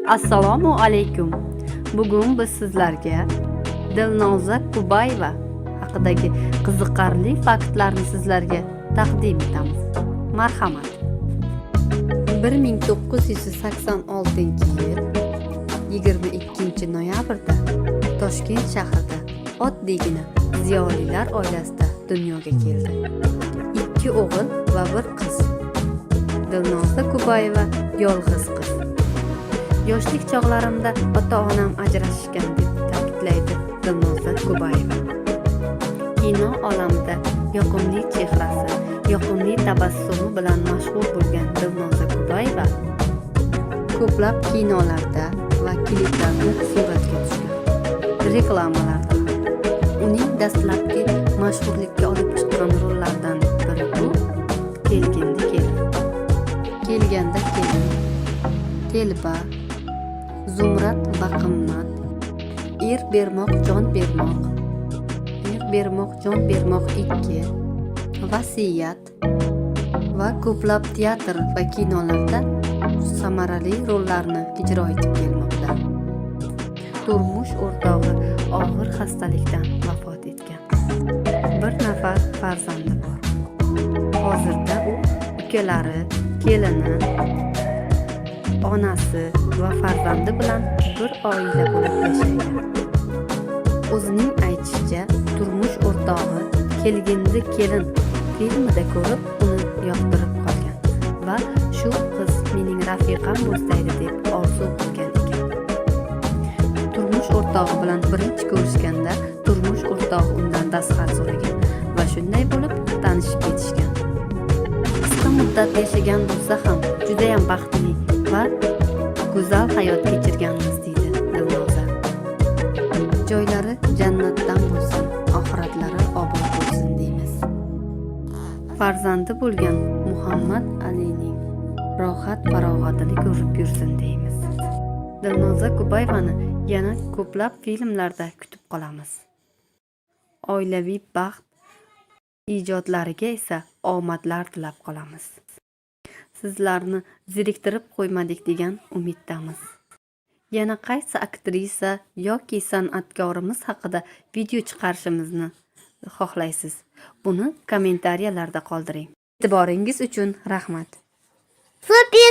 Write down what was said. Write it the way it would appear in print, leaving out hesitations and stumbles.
Assalomu alaykum. Bugun biz sizlarga Dilnoza Kubayeva haqidagi qiziqarli faktlarni sizlarga taqdim etamiz. Marhamat. 1986-yil 22-noyabrda Toshkent shahrida oddiygina ziyolilar oilasida dunyoga keldi. 2 o'g'il va 1 qiz. Dilnoza Kubayeva yolg'iz qiz. Yoshlik chog'larimda ota-onam ajrashgan deb ta'kidlaydi Dilnoza Kubayeva. Kino olamida yoqimli chehrasi, yoqimli tabassumi bilan mashhur bo'lgan Dilnoza Kubayeva ko'plab kinolarda va kliplarda suratga tushgan. Reklamalarda uning dastlabki mashhurlikka olib chiqqan rollardan biri bu Kelgindi kelin, Kelganda kelin, Telba, Zumrad va qimmat, Er bermoq jon bermoq, Er bermoq jon bermoq 2, Vasiyat va ko'plab teatr va kinolarda samarali rollarni ijro etib kelmoqda. Turmush o'rtog'i og'ir xastalikdan vafot etgan. 1 nafar farzandi bor. Hozirda u ukalari, kelini, onasi va farzandi bilan bir oila bo'lib yashaydi. O'zining aytishicha, turmush o'rtog'i Kelgindi kelin filmida ko'rib uni yoqtirib qolgan va shu qiz mening rafiqam bo'lsaydi deb orzu qilgan ekan. Turmush o'rtog'i bilan birinchi ko'rishganda turmush o'rtog'i undan dastxat so'ragan va shunday bo'lib tanishib ketishgan. Qisqa muddat yashagan bo'lsa ham juda ham baxtli va go'zal hayot kechirganmiz deydi Dilnoza. Joylari jannatdan bo'lsin, oxiratlari obod bo'lsin deymiz. Farzandi bo'lgan Muhammad Alining rohat farog'atini ko'rib yursin deymiz. Dilnoza Kubayevani yana ko'plab filmlarda kutib qolamiz. Oilaviy baxt ijodlariga esa omadlar tilab qolamiz. Sizlarni zeriktirib qo'ymadik degan umiddamiz. Yana qaysi aktrisa yoki san'atkorimiz haqida video chiqarishimizni xohlaysiz? Buni kommentariyalarda qoldiring. E'tiboringiz uchun rahmat. Supi.